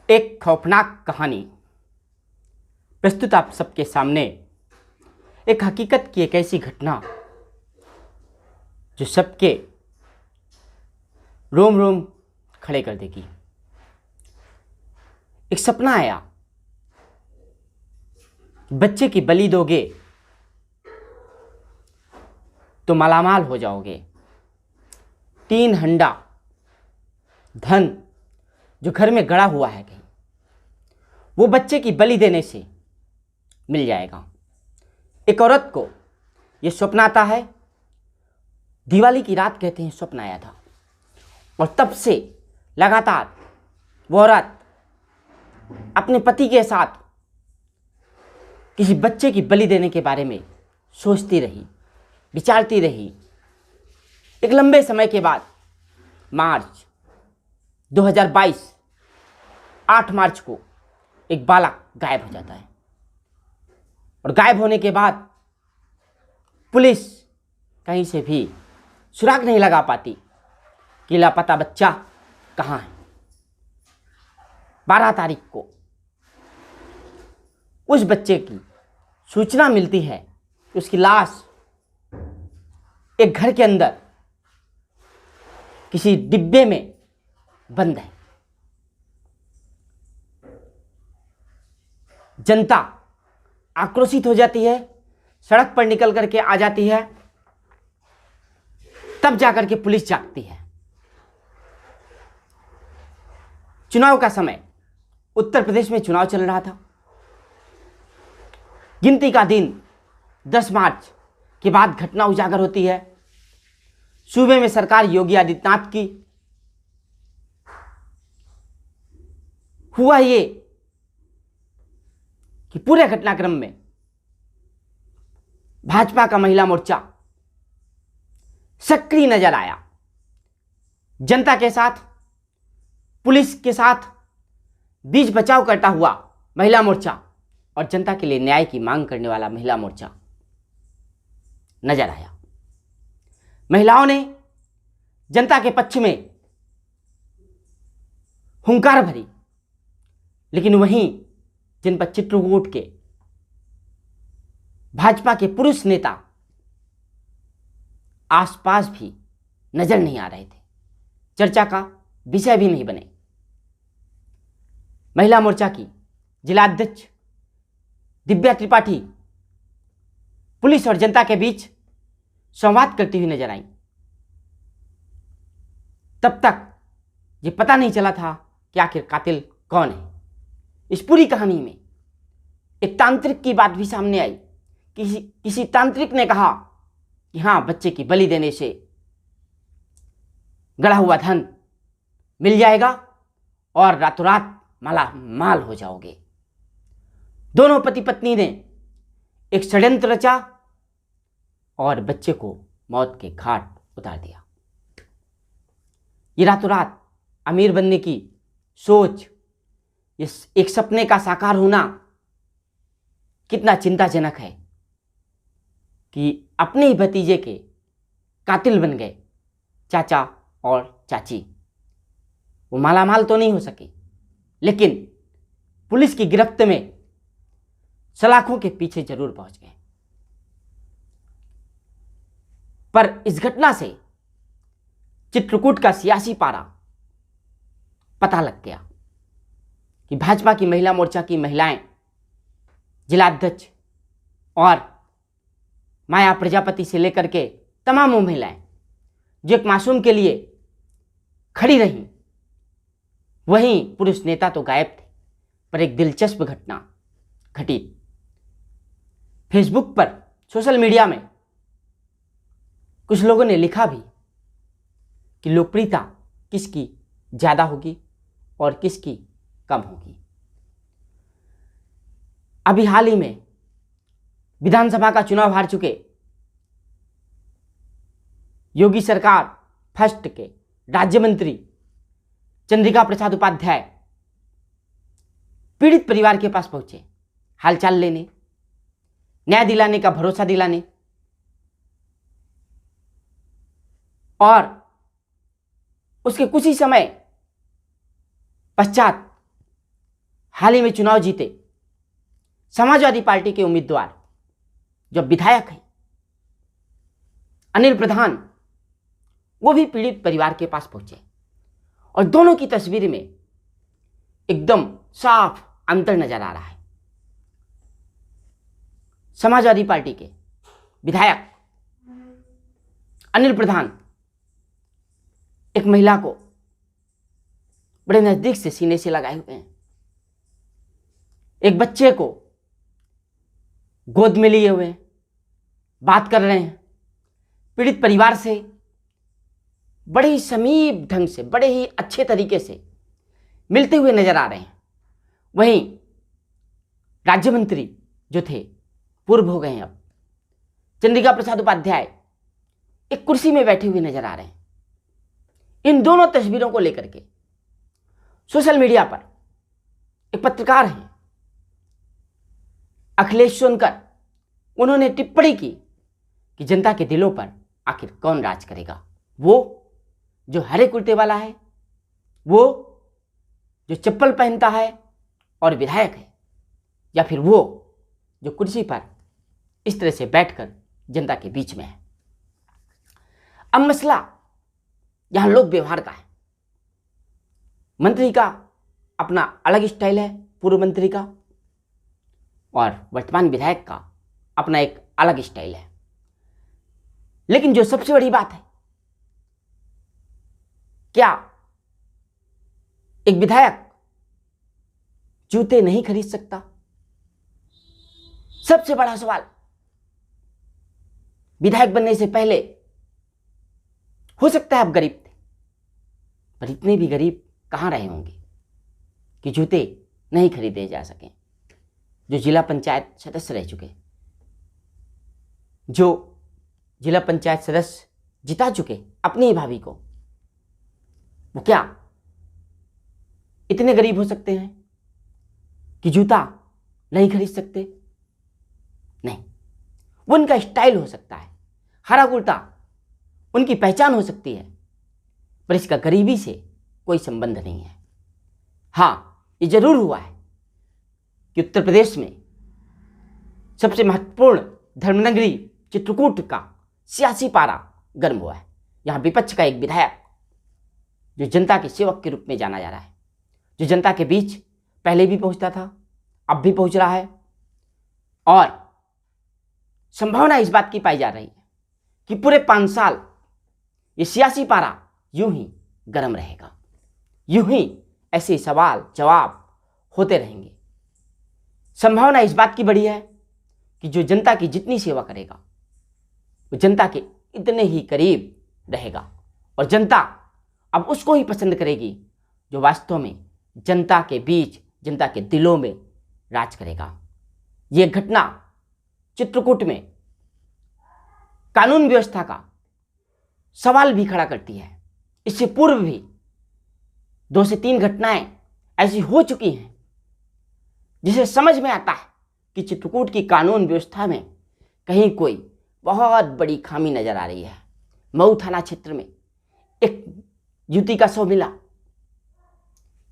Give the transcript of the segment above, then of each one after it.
एक खौफनाक कहानी प्रस्तुत आप सबके सामने। एक हकीकत की एक ऐसी घटना जो सबके रोम रोम खड़े कर देगी। एक सपना आया, बच्चे की बलि दोगे तो मालामाल हो जाओगे। 3 हंडा धन जो घर में गड़ा हुआ है कहीं, वो बच्चे की बलि देने से मिल जाएगा। एक औरत को यह स्वप्न आता है, दिवाली की रात कहते हैं स्वप्न आया था, और तब से लगातार वो औरत अपने पति के साथ किसी बच्चे की बलि देने के बारे में सोचती रही, विचारती रही। एक लंबे समय के बाद मार्च 2022 8 मार्च को एक बालक गायब हो जाता है, और गायब होने के बाद पुलिस कहीं से भी सुराग नहीं लगा पाती कि लापता बच्चा कहाँ है। 12 तारीख को उस बच्चे की सूचना मिलती है कि उसकी लाश एक घर के अंदर किसी डिब्बे में बंद है। जनता आक्रोशित हो जाती है, सड़क पर निकल करके आ जाती है। तब जाकर के पुलिस जागती है। चुनाव का समय, उत्तर प्रदेश में चुनाव चल रहा था। गिनती का दिन 10 मार्च के बाद घटना उजागर होती है। सूबे में सरकार योगी आदित्यनाथ की। हुआ ये कि पूरे घटनाक्रम में भाजपा का महिला मोर्चा सक्रिय नजर आया। जनता के साथ, पुलिस के साथ बीच बचाव करता हुआ महिला मोर्चा और जनता के लिए न्याय की मांग करने वाला महिला मोर्चा नजर आया। महिलाओं ने जनता के पक्ष में हुंकार भरी, लेकिन वहीं जनपद चित्रकूट के भाजपा के पुरुष नेता आसपास भी नजर नहीं आ रहे थे, चर्चा का विषय भी नहीं बने। महिला मोर्चा की जिलाध्यक्ष दिव्या त्रिपाठी पुलिस और जनता के बीच संवाद करती हुई नजर आई। तब तक ये पता नहीं चला था कि आखिर कातिल कौन है। इस पूरी कहानी में एक तांत्रिक की बात भी सामने आई। किसी तांत्रिक ने कहा कि हाँ, बच्चे की बलि देने से गड़ा हुआ धन मिल जाएगा और रातों रात माला माल हो जाओगे। दोनों पति पत्नी ने एक षड्यंत्र रचा और बच्चे को मौत के घाट उतार दिया। ये रातों रात अमीर बनने की सोच, इस एक सपने का साकार होना कितना चिंताजनक है कि अपने ही भतीजे के कातिल बन गए चाचा और चाची। वो मालामाल तो नहीं हो सके, लेकिन पुलिस की गिरफ्त में सलाखों के पीछे जरूर पहुंच गए। पर इस घटना से चित्रकूट का सियासी पारा पता लग गया कि भाजपा की महिला मोर्चा की महिलाएं, जिलाध्यक्ष और माया प्रजापति से लेकर के तमाम वो महिलाएं जो एक मासूम के लिए खड़ी रहीं, वहीं पुरुष नेता तो गायब थे। पर एक दिलचस्प घटना घटी। फेसबुक पर, सोशल मीडिया में कुछ लोगों ने लिखा भी कि लोकप्रियता किसकी ज्यादा होगी और किसकी कम होगी। अभी हाल ही में विधानसभा का चुनाव हार चुके योगी सरकार फर्स्ट के राज्य मंत्री चंद्रिका प्रसाद उपाध्याय पीड़ित परिवार के पास पहुंचे, हालचाल लेने, न्याय दिलाने का भरोसा दिलाने। और उसके कुछ ही समय पश्चात हाल ही में चुनाव जीते समाजवादी पार्टी के उम्मीदवार जो विधायक हैं अनिल प्रधान, वो भी पीड़ित परिवार के पास पहुंचे और दोनों की तस्वीर में एकदम साफ अंतर नजर आ रहा है। समाजवादी पार्टी के विधायक अनिल प्रधान एक महिला को बड़े नजदीक से सीने से लगाए हुए हैं, एक बच्चे को गोद में लिए हुए हैं, बात कर रहे हैं, पीड़ित परिवार से बड़े ही समीप ढंग से, बड़े ही अच्छे तरीके से मिलते हुए नजर आ रहे हैं। वहीं राज्य मंत्री जो थे, पूर्व हो गए हैं अब, चंद्रिका प्रसाद उपाध्याय एक कुर्सी में बैठे हुए नजर आ रहे हैं। इन दोनों तस्वीरों को लेकर के सोशल मीडिया पर एक पत्रकार हैं अखिलेश सोनकर, उन्होंने टिप्पणी की कि जनता के दिलों पर आखिर कौन राज करेगा, वो जो हरे कुर्ते वाला है, वो जो चप्पल पहनता है और विधायक है, या फिर वो जो कुर्सी पर इस तरह से बैठकर जनता के बीच में है। अब मसला यहां लोक व्यवहार का है। मंत्री का अपना अलग स्टाइल है, पूर्व मंत्री का, और वर्तमान विधायक का अपना एक अलग स्टाइल है। लेकिन जो सबसे बड़ी बात है, क्या एक विधायक जूते नहीं खरीद सकता? सबसे बड़ा सवाल। विधायक बनने से पहले हो सकता है आप गरीब थे, पर इतने भी गरीब कहां रहे होंगे कि जूते नहीं खरीदे जा सके। जो जिला पंचायत सदस्य रह चुके, जो जिला पंचायत सदस्य जिता चुके अपनी ही भाभी को, वो क्या इतने गरीब हो सकते हैं कि जूता नहीं खरीद सकते? नहीं, वो उनका स्टाइल हो सकता है, हरा कुर्ता उनकी पहचान हो सकती है, पर इसका गरीबी से कोई संबंध नहीं है। हां, ये जरूर हुआ है कि उत्तर प्रदेश में सबसे महत्वपूर्ण धर्मनगरी चित्रकूट का सियासी पारा गर्म हुआ है। यहां विपक्ष का एक विधायक जो जनता के सेवक के रूप में जाना जा रहा है, जो जनता के बीच पहले भी पहुंचता था, अब भी पहुंच रहा है, और संभावना इस बात की पाई जा रही है कि पूरे 5 साल ये सियासी पारा यूं ही गर्म रहेगा, यूं ही ऐसे सवाल जवाब होते रहेंगे। संभावना इस बात की बड़ी है कि जो जनता की जितनी सेवा करेगा वो जनता के इतने ही करीब रहेगा, और जनता अब उसको ही पसंद करेगी जो वास्तव में जनता के बीच, जनता के दिलों में राज करेगा। ये घटना चित्रकूट में कानून व्यवस्था का सवाल भी खड़ा करती है। इससे पूर्व भी 2 से 3 घटनाएं ऐसी हो चुकी हैं जिसे समझ में आता है कि चित्रकूट की कानून व्यवस्था में कहीं कोई बहुत बड़ी खामी नजर आ रही है। मऊ थाना क्षेत्र में एक युवती का शव मिला,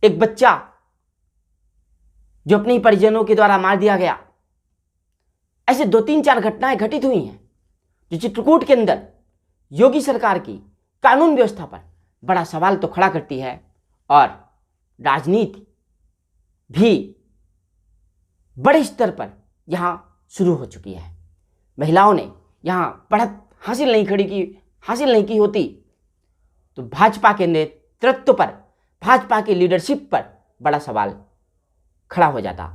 एक बच्चा जो अपने परिजनों के द्वारा मार दिया गया। ऐसे 2-3-4 घटनाएं घटित हुई हैं जो चित्रकूट के अंदर योगी सरकार की कानून व्यवस्था पर बड़ा सवाल तो खड़ा करती है, और राजनीति भी बड़े स्तर पर यहां शुरू हो चुकी है। महिलाओं ने यहां बढ़त हासिल नहीं की होती तो भाजपा के नेतृत्व पर, भाजपा की लीडरशिप पर बड़ा सवाल खड़ा हो जाता।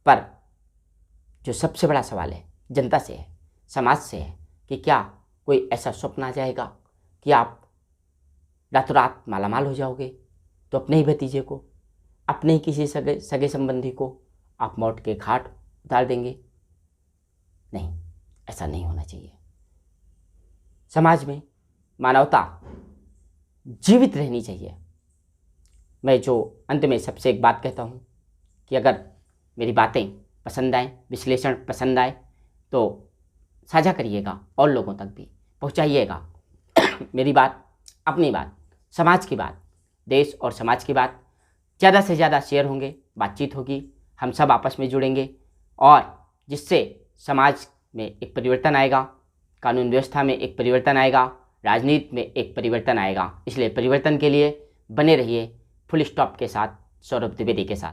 पर जो सबसे बड़ा सवाल है जनता से है, समाज से है, कि क्या कोई ऐसा स्वप्न आ जाएगा कि आप रातों रात मालामाल हो जाओगे तो अपने ही भतीजे को, अपने ही किसी सगे संबंधी को आप मौत के घाट उतार देंगे? नहीं, ऐसा नहीं होना चाहिए। समाज में मानवता जीवित रहनी चाहिए। मैं जो अंत में सबसे एक बात कहता हूँ कि अगर मेरी बातें पसंद आए, विश्लेषण पसंद आए, तो साझा करिएगा और लोगों तक भी पहुँचाइएगा। मेरी बात, अपनी बात, समाज की बात, देश और समाज की बात ज़्यादा से ज़्यादा शेयर होंगे, बातचीत होगी, हम सब आपस में जुड़ेंगे और जिससे समाज में एक परिवर्तन आएगा, कानून व्यवस्था में एक परिवर्तन आएगा, राजनीति में एक परिवर्तन आएगा। इसलिए परिवर्तन के लिए बने रहिए फुल स्टॉप के साथ, सौरभ द्विवेदी के साथ।